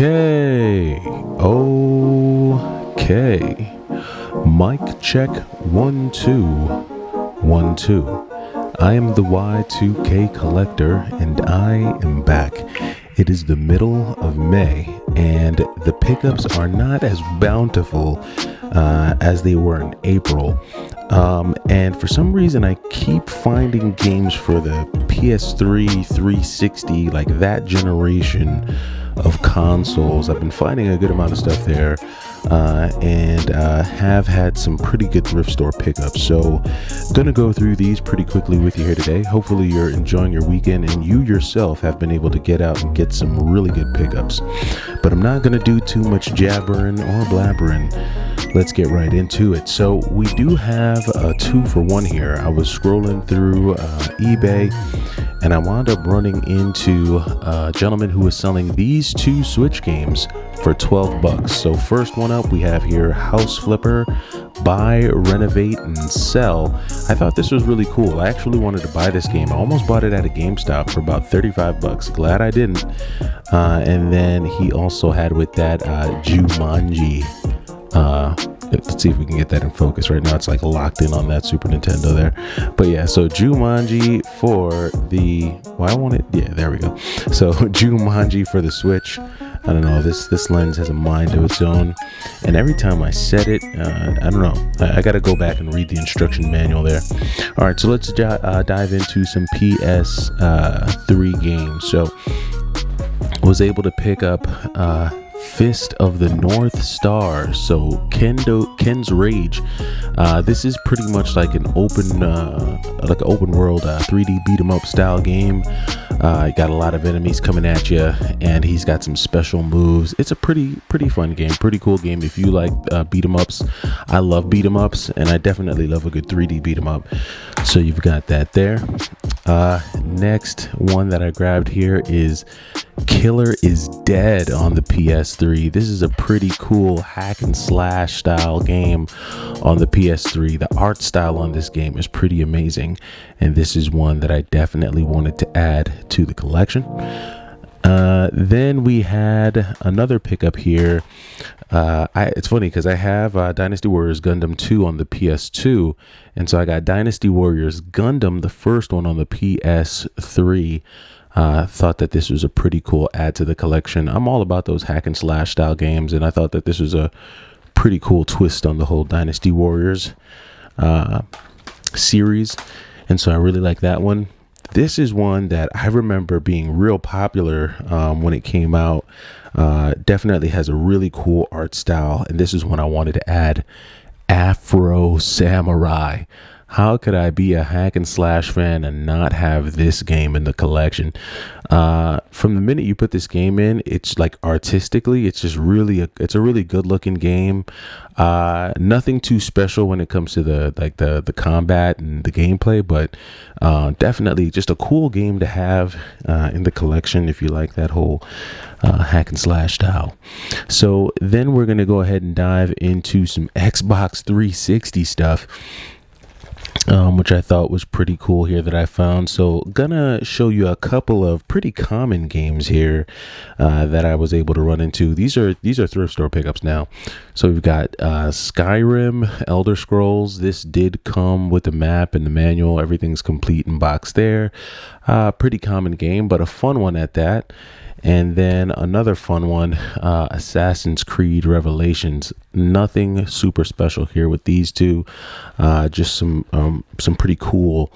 Okay. Mic check 1 2 1 2. I am the Y2K collector and I am back. It is the middle of May and the pickups are not as bountiful as they were in April. And for some reason I keep finding games for the PS3, 360, like that generation of consoles. I've been finding a good amount of stuff there, and have had some pretty good thrift store pickups. So gonna go through these pretty quickly with you here today. Hopefully you're enjoying your weekend and you yourself have been able to get out and get some really good pickups. But I'm not gonna do too much jabbering or blabbering. Let's get right into it. So we do have a 2-for-1 here. I was scrolling through eBay and I wound up running into a gentleman who was selling these two Switch games for $12. So first one up, we have here House Flipper, Buy, Renovate, and Sell. I thought this was really cool. I actually wanted to buy this game. I almost bought it at a GameStop for about $35. Glad I didn't. And then he also had with that Jumanji. Let's see if we can get that in focus. Right now it's like locked in on that Super Nintendo there. But yeah, so Jumanji for the, well, I want it, yeah, there we go. So Jumanji for the Switch. I don't know, this lens has a mind of its own, and every time I set it, I don't know, I gotta go back and read the instruction manual there. All right, so let's dive into some PS3 games. So I was able to pick up Fist of the North Star, so Ken's Rage. This is pretty much like an open world 3D beat 'em up style game. You got a lot of enemies coming at you, and he's got some special moves. It's a pretty fun game, pretty cool game if you like beat 'em ups. I love beat 'em ups, and I definitely love a good 3D beat 'em up. So you've got that there. Next one that I grabbed here is Killer is Dead on the PS3. This is a pretty cool hack and slash style game on the PS3. The art style on this game is pretty amazing, and this is one that I definitely wanted to add to the collection. Then we had another pickup here. It's funny because I have Dynasty Warriors Gundam 2 on the PS2, and so I got Dynasty Warriors Gundam, the first one, on the PS3. Thought that this was a pretty cool add to the collection. I'm all about those hack and slash style games, and I thought that this was a pretty cool twist on the whole Dynasty Warriors series, and so I really like that one. This is one that I remember being real popular when it came out. Definitely has a really cool art style, and this is one I wanted to add. Afro Samurai. How could I be a hack and slash fan and not have this game in the collection? From the minute you put this game in, it's like artistically, it's just really it's a really good looking game. Nothing too special when it comes to the combat and the gameplay, but definitely just a cool game to have in the collection if you like that whole hack and slash style. So then we're gonna go ahead and dive into some Xbox 360 stuff, which I thought was pretty cool here that I found. So gonna show you a couple of pretty common games here that I was able to run into. These are thrift store pickups now. So we've got Skyrim, Elder Scrolls. This did come with the map and the manual. Everything's complete in box there. Pretty common game, but a fun one at that. And then another fun one, Assassin's Creed Revelations. Nothing super special here with these two, just some pretty cool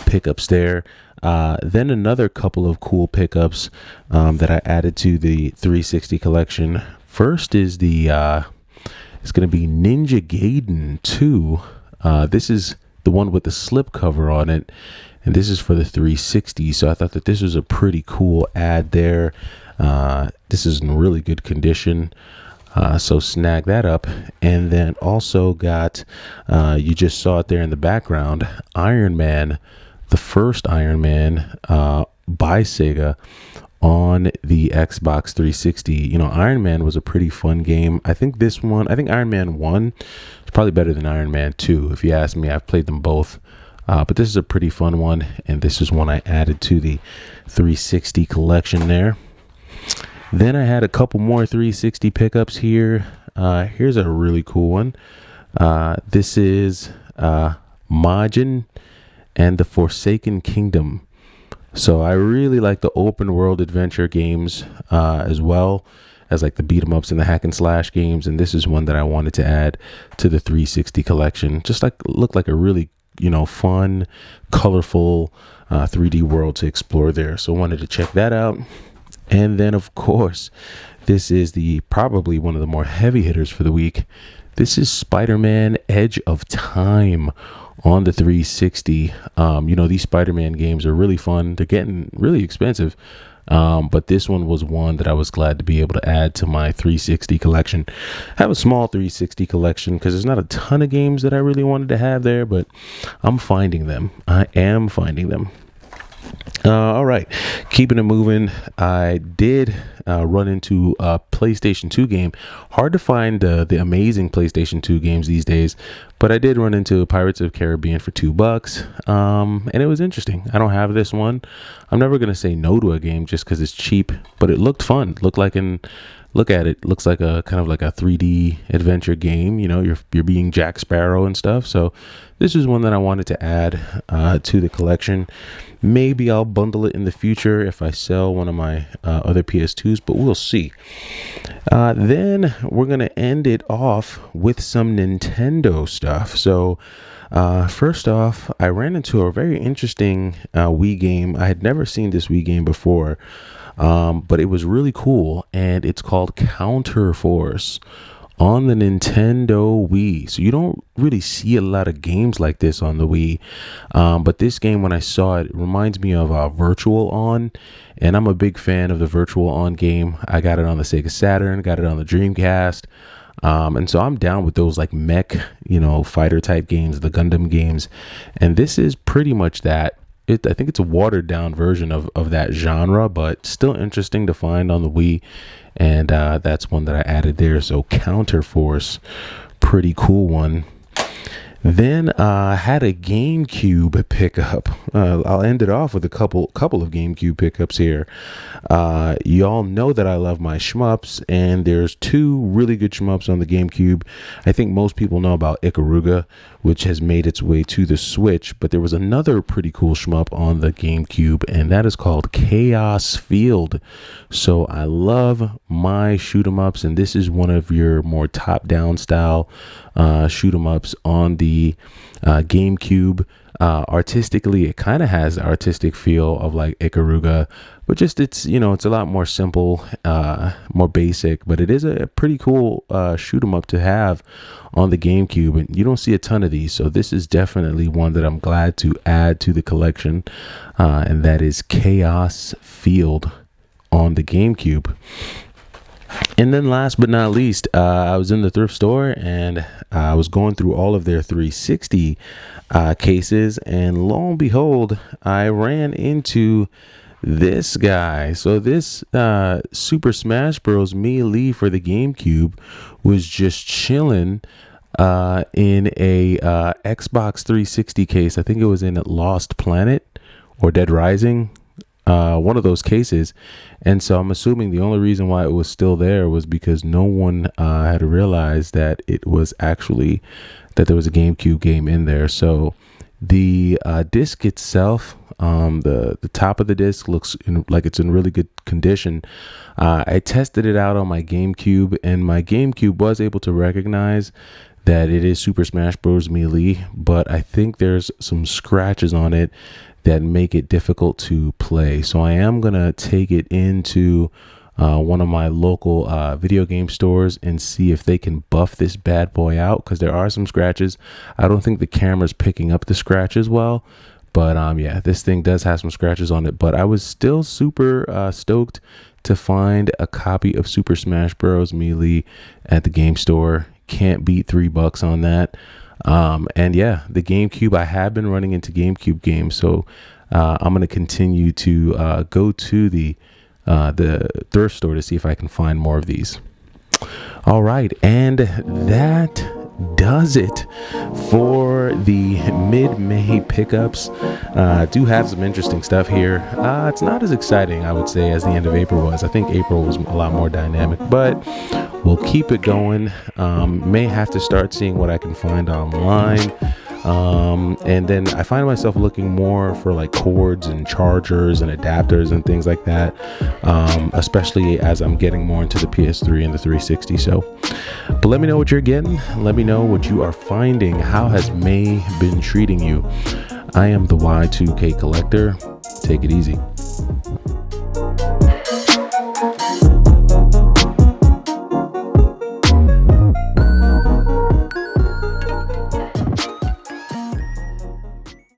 pickups there. Then another couple of cool pickups that I added to the 360 collection. First is it's going to be Ninja Gaiden 2. This is the one with the slip cover on it, and this is for the 360. So I thought that this was a pretty cool add there. This is in really good condition, so snag that up. And then also got, you just saw it there in the background, Iron Man, the first Iron Man by Sega on the Xbox 360. You know, Iron Man was a pretty fun game. I think Iron Man 1 is probably better than Iron Man 2. If you ask me, I've played them both. But this is a pretty fun one, and this is one I added to the 360 collection there. Then I had a couple more 360 pickups here. Here's a really cool one. This is Majin and the Forsaken Kingdom. So I really like the open world adventure games as well as like the beat 'em ups and the hack and slash games. And this is one that I wanted to add to the 360 collection. Just like looked like a really, fun, colorful 3D world to explore there. So wanted to check that out. And then of course, this is probably one of the more heavy hitters for the week. This is SpiderMan Edge of Time on the 360. These Spider-Man games are really fun. They're getting really expensive. But this one was one that I was glad to be able to add to my 360 collection. I have a small 360 collection because there's not a ton of games that I really wanted to have there, but I'm finding them. I am finding them. All right, keeping it moving. I did run into a PlayStation 2 game. Hard to find the amazing PlayStation 2 games these days, but I did run into Pirates of the Caribbean for $2, and it was interesting. I don't have this one. I'm never gonna say no to a game just because it's cheap, but it looked fun. Look at it. Looks like a kind of like a 3D adventure game. You're being Jack Sparrow and stuff. So this is one that I wanted to add to the collection. Maybe I'll bundle it in the future if I sell one of my other PS2s, but we'll see. Then we're going to end it off with some Nintendo stuff. So first off, I ran into a very interesting Wii game. I had never seen this Wii game before, but it was really cool, and it's called Counter Force on the Nintendo Wii. So you don't really see a lot of games like this on the Wii, but this game, when I saw it, reminds me of Virtual On, and I'm a big fan of the Virtual On game. I got it on the Sega Saturn, got it on the Dreamcast, and so I'm down with those like mech, fighter type games, the Gundam games, and this is pretty much that. I think it's a watered down version of that genre, but still interesting to find on the Wii. And that's one that I added there. So Counter Force, pretty cool one. Then I had a GameCube pickup. I'll end it off with a couple of GameCube pickups here. Y'all know that I love my shmups, and there's two really good shmups on the GameCube. I think most people know about Ikaruga, which has made its way to the Switch, but there was another pretty cool shmup on the GameCube, and that is called Chaos Field. So I love my shoot 'em ups, and this is one of your more top-down style shoot 'em ups on the GameCube. Artistically, it kind of has the artistic feel of like Ikaruga, but just it's a lot more simple, more basic, but it is a pretty cool shoot 'em up to have on the GameCube, and you don't see a ton of these, so this is definitely one that I'm glad to add to the collection, and that is Chaos Field on the GameCube. And then last but not least, I was in the thrift store, and I was going through all of their 360 cases, and lo and behold, I ran into this guy. So this Super Smash Bros. Melee for the GameCube was just chilling in a Xbox 360 case. I think it was in Lost Planet or Dead Rising, one of those cases. And so I'm assuming the only reason why it was still there was because no one had realized that it was actually that there was a GameCube game in there. So the disc itself, the top of the disc looks like it's in really good condition. I tested it out on my GameCube, and my GameCube was able to recognize that it is Super Smash Bros. Melee, but I think there's some scratches on it that make it difficult to play. So I am gonna take it into one of my local video game stores and see if they can buff this bad boy out, because there are some scratches. I don't think the camera's picking up the scratches well, but yeah, this thing does have some scratches on it. But I was still super stoked to find a copy of Super Smash Bros. Melee at the game store. Can't beat $3 on that. And yeah, the GameCube, I have been running into GameCube games, so I'm going to continue to go to the thrift store to see if I can find more of these. All right, and that does it for the mid-May pickups. Do have some interesting stuff here. It's not as exciting, I would say, as the end of April was. I think April was a lot more dynamic, but we'll keep it going. May have to start seeing what I can find online. And then I find myself looking more for like cords and chargers and adapters and things like that, especially as I'm getting more into the PS3 and the 360. So, but let me know what you're getting. Let me know what you are finding. How has May been treating you? I am the Y2K Collector. Take it easy.